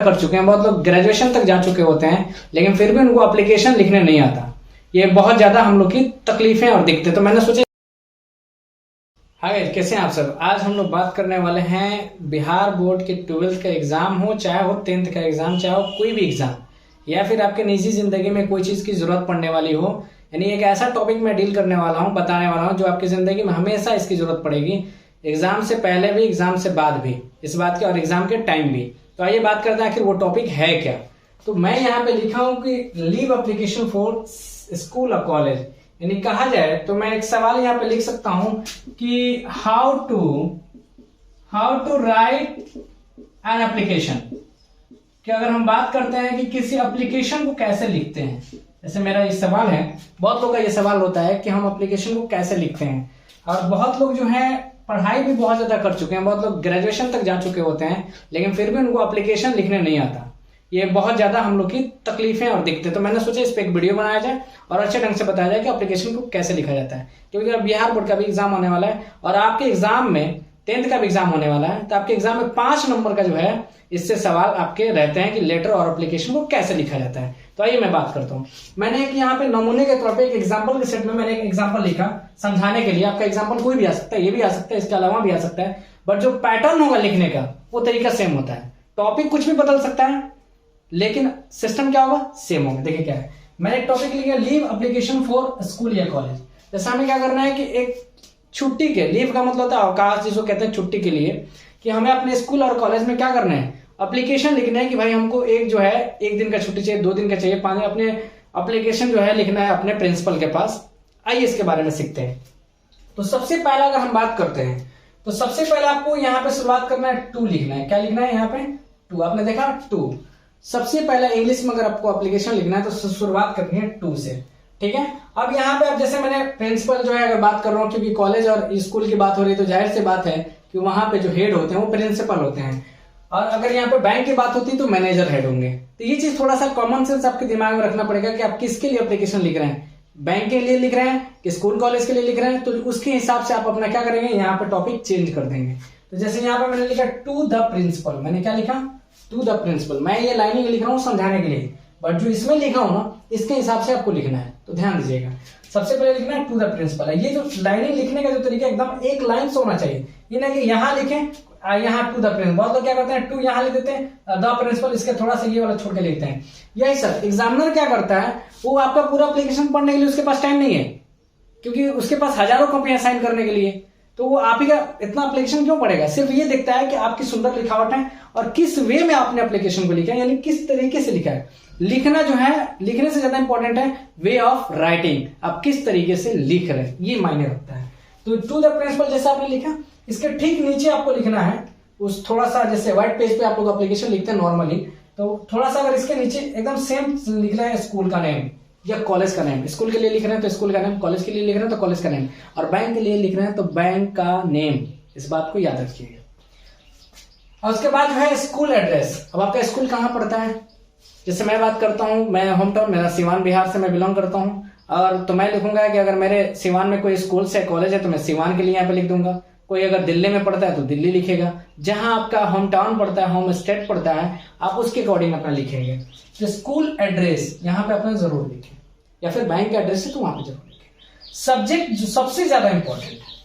कर चुके हैं, बहुत लोग ग्रेजुएशन तक जा चुके होते हैं लेकिन फिर भी उनको एप्लीकेशन लिखने नहीं आता। ये बहुत ज्यादा हम लोग की तकलीफें और दिक्कतें। तो मैंने सोचा, हाय कैसे हैं आप सब। आज हम लोग बात करने वाले हैं बिहार बोर्ड के 12th का एग्जाम हो, चाहे हो 10th का एग्जाम, चाहे हो कोई भी एग्जाम, या फिर आपके निजी जिंदगी में कोई चीज की जरूरत पड़ने वाली हो। यानी एक ऐसा टॉपिक मैं डील करने वाला हूँ, बताने वाला हूँ जो आपकी जिंदगी में हमेशा इसकी जरूरत पड़ेगी, एग्जाम से पहले भी, एग्जाम से बाद भी, इस बात के, और एग्जाम के टाइम भी। तो आइए बात करते हैं आखिर वो टॉपिक है क्या। तो मैं यहाँ पे लिखा हूँ कि लीव एप्लीकेशन फॉर स्कूल और कॉलेज। यानी कहा जाए तो मैं एक सवाल यहाँ पे लिख सकता हूँ कि how to write an application. कि अगर हम बात करते हैं कि किसी एप्लीकेशन को कैसे लिखते हैं, जैसे मेरा ये सवाल है, बहुत लोग का ये सवाल होता है कि हम एप्लीकेशन को कैसे लिखते हैं। और बहुत लोग जो है पढ़ाई भी बहुत ज्यादा कर चुके हैं, बहुत लोग ग्रेजुएशन तक जा चुके होते हैं लेकिन फिर भी उनको एप्लीकेशन लिखने नहीं आता। ये बहुत ज्यादा हम लोग की तकलीफें और दिक्कतें। तो मैंने सोचा इस पे एक वीडियो बनाया जाए और अच्छे ढंग से बताया जाए कि एप्लीकेशन को कैसे लिखा जाता है। क्योंकि अब बिहार बोर्ड का भी एग्जाम होने वाला है और आपके एग्जाम में 10th का भी एग्जाम होने वाला है। तो आपके एग्जाम में 5 नंबर का जो है इससे सवाल आपके रहते हैं कि लेटर और एप्लीकेशन को कैसे लिखा जाता है। तो आइए मैं बात करता हूँ। मैंने एक यहाँ पे नमूने के तौर पे एक एग्जाम्पल के सेट में मैंने एक एग्जाम्पल लिखा समझाने के लिए। आपका एग्जाम्पल कोई भी आ सकता है, ये भी आ सकता है, इसके अलावा भी आ सकता है, बट जो पैटर्न होगा लिखने का वो तरीका सेम होता है। टॉपिक कुछ भी बदल सकता है लेकिन सिस्टम क्या होगा, सेम होगा। देखिए क्या है, मैंने एक टॉपिक लिखा लीव एप्लीकेशन फॉर स्कूल या कॉलेज। जैसे हमें क्या करना है कि एक छुट्टी के, लीव का मतलब होता है अवकाश जिसको कहते हैं, छुट्टी के लिए, कि हमें अपने स्कूल और कॉलेज में क्या करना है, एप्लीकेशन लिखना है कि भाई हमको एक जो है 1 दिन का छुट्टी चाहिए, 2 दिन का चाहिए, 5 अपने एप्लीकेशन जो है लिखना है अपने प्रिंसिपल के पास। आइए इसके बारे में सीखते हैं। तो सबसे पहला अगर हम बात करते हैं तो सबसे पहले आपको यहाँ पे शुरुआत करना है, 2 लिखना है। क्या लिखना है यहाँ पे, 2। आपने देखा 2। सबसे पहले इंग्लिश में अगर आपको एप्लीकेशन लिखना है तो शुरुआत करनी है 2 से, ठीक है। अब यहाँ पे अब जैसे मैंने प्रिंसिपल जो है अगर बात कर रहा हूँ, क्योंकि कॉलेज और स्कूल की बात हो रही है तो जाहिर सी बात है कि वहां पे जो हेड होते हैं वो प्रिंसिपल होते हैं। और अगर यहाँ पे बैंक की बात होती है तो मैनेजर हेड होंगे। तो ये चीज थोड़ा सा कॉमन सेंस आपके दिमाग में रखना पड़ेगा कि आप किसके लिए एप्लीकेशन लिख रहे हैं, बैंक के लिए लिख रहे हैं कि स्कूल कॉलेज के लिए लिख रहे हैं। तो उसके हिसाब से आप अपना क्या करेंगे, यहाँ पे टॉपिक चेंज कर देंगे। तो जैसे यहाँ पे मैंने लिखा टू द प्रिंसिपल, मैंने क्या लिखा, टू द प्रिंसिपल। मैं ये लाइनिंग लिख रहा हूँ समझाने के लिए, बट जो इसमें लिखा हूं ना इसके हिसाब से आपको लिखना है। तो ध्यान दीजिएगा, सबसे पहले लिखना है टू द प्रिंसिपल। ये जो लाइनिंग लिखने का जो तरीका एकदम एक लाइन से होना चाहिए, ये ना कि यहाँ लिखें यहाँ टू द प्रिंसिपल। बहुत लोग क्या करते हैं, टू यहाँ लिख देते हैं, द प्रिंसिपल इसके थोड़ा सा ये वाला छोड़ के लिखते हैं। यही सर एग्जामिनर क्या करता है, वो आपका पूरा एप्लीकेशन पढ़ने के लिए उसके पास टाइम नहीं है, क्योंकि उसके पास हजारों कॉपियां साइन करने के लिए। तो वो आप ही का इतना एप्लीकेशन क्यों पढ़ेगा, सिर्फ ये देखता है कि आपकी सुंदर लिखावट है और किस वे में आपने एप्लीकेशन को लिखा है, यानी किस तरीके से लिखा है। लिखना जो है, लिखने से ज्यादा इंपॉर्टेंट है वे ऑफ राइटिंग, आप किस तरीके से लिख रहे हैं, ये मायने रखता है। तो टू द प्रिंसिपल जैसे आपने लिखा, इसके ठीक नीचे आपको लिखना है उस थोड़ा सा, जैसे व्हाइट पेज पे आप लोग एप्लीकेशन लिखते हैं नॉर्मली, तो थोड़ा सा अगर इसके नीचे एकदम सेम लिखना है स्कूल का नेम या कॉलेज का नेम। स्कूल के लिए लिख रहे हैं तो स्कूल का नेम, कॉलेज के लिए लिख रहे हैं तो कॉलेज का नेम, और बैंक के लिए लिख रहे हैं तो बैंक का नेम। इस बात को याद रखिएगा। और उसके बाद जो है स्कूल एड्रेस। अब आपका स्कूल कहाँ पड़ता है, जैसे मैं बात करता हूँ, मैं होम टाउन मेरा सिवान बिहार से मैं बिलोंग करता हूँ, और तो मैं लिखूंगा कि अगर मेरे सिवान में कोई स्कूल से कॉलेज है तो मैं सिवान के लिए यहाँ पे लिख दूंगा। कोई अगर दिल्ली में पढ़ता है तो दिल्ली लिखेगा। जहां आपका होम टाउन पड़ता है, होम स्टेट पड़ता है, आप उसके अकॉर्डिंग अपना लिखेंगे। तो स्कूल एड्रेस यहाँ पे अपना जरूर लिखें, या फिर बैंक का एड्रेस है तो वहां पे जरूर लिखें। सब्जेक्ट जो सबसे ज्यादा इंपॉर्टेंट है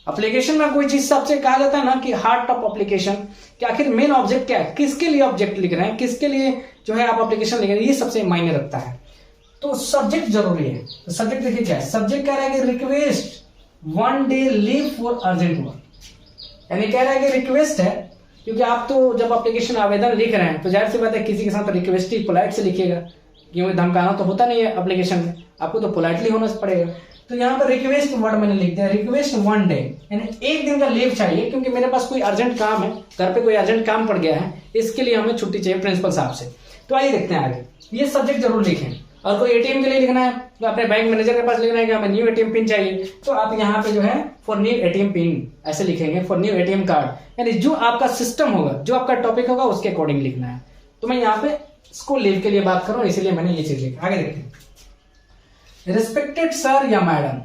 एप्लीकेशन में, कोई चीज सबसे कहा जाता है ना कि हार्ट ऑफ एप्लीकेशन, कि आखिर मेन ऑब्जेक्ट क्या है, किसके लिए ऑब्जेक्ट लिख रहे हैं, किसके लिए जो है आप एप्लीकेशन लिख रहे हैं, ये सबसे मायने रखता है। तो सब्जेक्ट जरूरी है। तो सब्जेक्ट देखिए क्या है, सब्जेक्ट कह रहा है कि request 1 day leave for urgent work, यानी कह रहा है कि रिक्वेस्ट है, क्योंकि आप तो जब एप्लीकेशन आवेदन लिख रहे हैं तो जाहिर सी बात है किसी के साथ रिक्वेस्ट ही पोलाइट से लिखिएगा, क्योंकि धमकाना तो होता नहीं है एप्लीकेशन में, आपको तो पोलाइटली होना पड़ेगा। तो यहाँ पर रिक्वेस्ट वर्ड मैंने लिख दिया, रिक्वेस्ट 1 डे, यानी 1 दिन का लीव चाहिए, क्योंकि मेरे पास कोई अर्जेंट काम है, घर पे कोई अर्जेंट काम पड़ गया है, इसके लिए हमें छुट्टी चाहिए प्रिंसिपल साहब से। तो आइए देखते हैं आगे, ये सब्जेक्ट जरूर लिखें। और कोई एटीएम के लिए लिखना है तो अपने बैंक मैनेजर के पास लिखना है कि हमें न्यू एटीएम पिन चाहिए, तो आप यहाँ पे जो है फॉर न्यू एटीएम पिन ऐसे लिखेंगे, फॉर न्यू एटीएम कार्ड, यानी जो आपका सिस्टम होगा, जो आपका टॉपिक होगा उसके अकॉर्डिंग लिखना है। तो मैं यहाँ पे स्कूल लीव के लिए बात कर रहा हूँ, इसीलिए मैंने ये चीज लिखी। आगे देखते हैं, रिस्पेक्टेड सर या मैडम,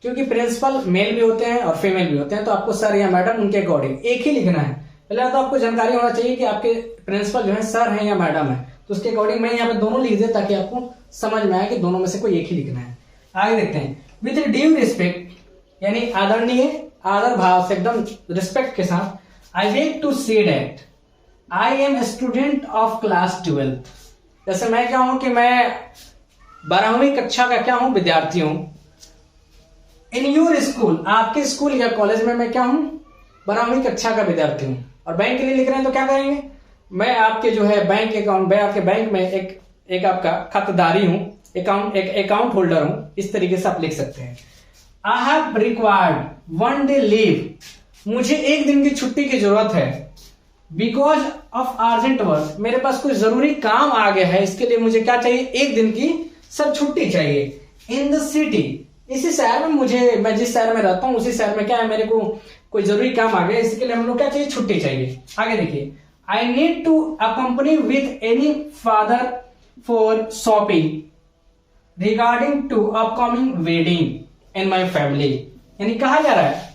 क्योंकि प्रिंसिपल मेल भी होते हैं और फीमेल भी होते हैं, तो आपको सर या मैडम उनके अकॉर्डिंग एक ही लिखना है। पहले तो आपको जानकारी होना चाहिए कि आपके प्रिंसिपल जो है सर हैं या मैडम है, तो उसके अकॉर्डिंग मैं यहाँ पे दोनों लिख दिया ताकि आपको समझ में आए कि दोनों में से कोई एक ही लिखना है। आगे देखते हैं, विथ ड्यू रिस्पेक्ट, यानी आदरणीय, आदर भाव से, एकदम रिस्पेक्ट के साथ, I wake to say that I am student of class 12। जैसे मैं क्या हूं कि मैं 12वीं कक्षा का क्या हूं, विद्यार्थी हूं। इन योर स्कूल, आपके स्कूल या कॉलेज में मैं क्या हूं, 12वीं कक्षा का विद्यार्थी हूं। और बैंक के लिए लिख रहे हैं तो क्या करेंगे, मैं आपके जो है बैंक अकाउंट, मैं आपके बैंक में एक आपका खातेदारी हूं, एक अकाउंट होल्डर हूं, इस तरीके से आप लिख सकते हैं। I have required 1 day leave, मुझे एक दिन की छुट्टी की जरूरत है। बिकॉज ऑफ अर्जेंट वर्क, मेरे पास कोई जरूरी काम आ गया है, इसके लिए मुझे क्या चाहिए, एक दिन की सर छुट्टी चाहिए। इन द सिटी, इसी शहर में मैं जिस शहर में रहता हूं उसी शहर में क्या है, मेरे को कोई जरूरी काम आ गया, इसके लिए हम लोग क्या चाहिए, छुट्टी चाहिए। आगे देखिए, I need to accompany with any father for shopping regarding to upcoming wedding in my family. यानी कहा जा रहा है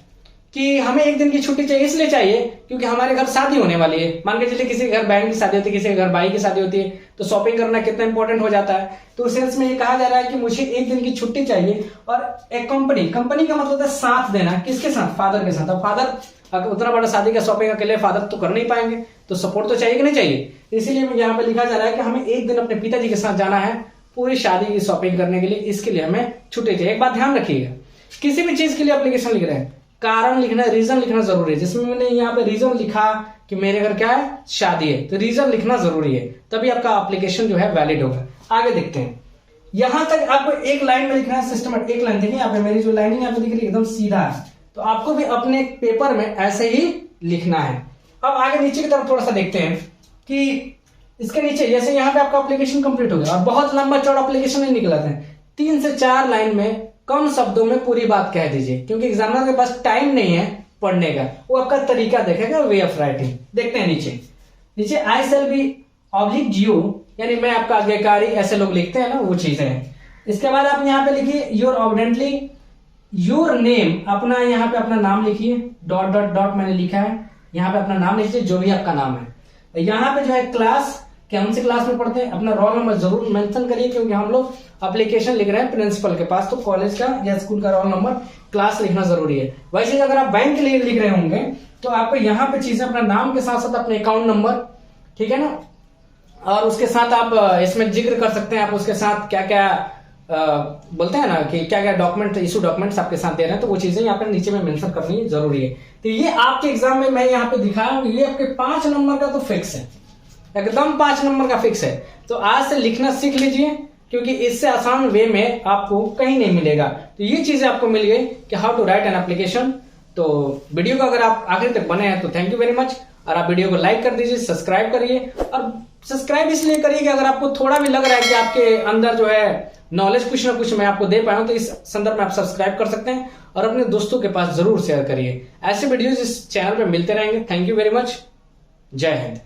कि हमें एक दिन की छुट्टी चाहिए, इसलिए चाहिए क्योंकि हमारे घर शादी होने वाली है। मान के चलिए किसी के घर बहन की शादी होती है, किसी के घर भाई की शादी होती है, तो शॉपिंग करना कितना इंपॉर्टेंट हो जाता है। तो उस सेंस में ये कहा जा रहा है कि मुझे एक दिन की छुट्टी चाहिए। और एक कंपनी का मतलब है साथ देना, किसके साथ, फादर के साथ। अब फादर उतना बड़ा शादी का शॉपिंग अकेले फादर तो कर नहीं पाएंगे, तो सपोर्ट तो चाहिए कि नहीं चाहिए। इसीलिए यहाँ पे लिखा जा रहा है कि हमें एक दिन अपने पिताजी के साथ जाना है पूरी शादी की शॉपिंग करने के लिए, इसके लिए हमें छुट्टी चाहिए। एक बात ध्यान रखिएगा, किसी भी चीज के लिए एप्लीकेशन लिख रहे हैं, कारण लिखना, रीजन लिखना जरूरी है। जिसमें मैंने यहाँ पे रीजन लिखा कि मेरे घर क्या है, शादी है, तो रीजन लिखना जरूरी है, तभी आपका एप्लीकेशन जो है वैलिड होगा। आगे देखते हैं, यहां तक आपको एक लाइन में लिखना है, सिस्टमेटिक एक लाइन। देखिए यहाँ पे मेरी जो लाइनिंग यहाँ पे दिख रही है एकदम सीधा है, तो आपको भी अपने पेपर में ऐसे ही लिखना है। अब आगे नीचे की तरफ थोड़ा सा देखते हैं कि इसके नीचे, जैसे यहाँ पे आपका एप्लीकेशन कंप्लीट हो गया और बहुत लंबा चौड़ा एप्लीकेशन नहीं निकला था, 3 से 4 लाइन में कम शब्दों में पूरी बात कह दीजिए, क्योंकि एग्जामिनर के पास टाइम नहीं है पढ़ने का, वो आपका तरीका देखेगा, वे ऑफ राइटिंग। देखते हैं नीचे आई शेल बी ऑब्लिक जियो, यानी मैं आपका आज्ञाकारी, ऐसे लोग लिखते हैं ना, वो चीजें हैं। इसके बाद आप यहाँ पे लिखिए योर ऑब्डेंटली, योर नेम, अपना यहाँ पे अपना नाम लिखिए, डॉट डॉट डॉट मैंने लिखा है, यहाँ पे अपना नाम लिखिए जो भी आपका नाम है। यहाँ पे जो है क्लास, कौन सी क्लास में पढ़ते हैं, अपना रोल नंबर जरूर मेंशन करिए, क्योंकि हम लोग एप्लीकेशन लिख रहे हैं प्रिंसिपल के पास, तो कॉलेज का या स्कूल का रोल नंबर, क्लास लिखना जरूरी है। वैसे अगर आप बैंक के लिए लिख रहे होंगे तो आपको यहाँ पे चीजें अपना नाम के साथ साथ अपने अकाउंट नंबर, ठीक है ना, और उसके साथ आप इसमें जिक्र कर सकते हैं आप उसके साथ क्या क्या बोलते हैं ना कि क्या क्या डॉक्यूमेंट, इशू डॉक्यूमेंट्स आपके साथ दे रहे हैं, तो वो चीजें यहाँ पे नीचे में मेंशन करनी जरूरी है। तो ये आपके एग्जाम में मैं यहाँ पे दिखाया, ये आपके 5 नंबर का तो फिक्स है, एकदम 5 नंबर का फिक्स है। तो आज से लिखना सीख लीजिए, क्योंकि इससे आसान वे में आपको कहीं नहीं मिलेगा। तो ये चीजें आपको मिल गई कि how to write an application. तो वीडियो को अगर आप आखिर तक बने हैं तो थैंक यू वेरी मच, और आप वीडियो को लाइक कर दीजिए, सब्सक्राइब करिए। और सब्सक्राइब इसलिए करिए कि अगर आपको थोड़ा भी लग रहा है कि आपके अंदर जो है नॉलेज कुछ ना कुछ मैं आपको दे पाया हूं, तो इस संदर्भ में आप सब्सक्राइब कर सकते हैं और अपने दोस्तों के पास जरूर शेयर करिए। ऐसे वीडियोज इस चैनल पे मिलते रहेंगे। थैंक यू वेरी मच, जय हिंद।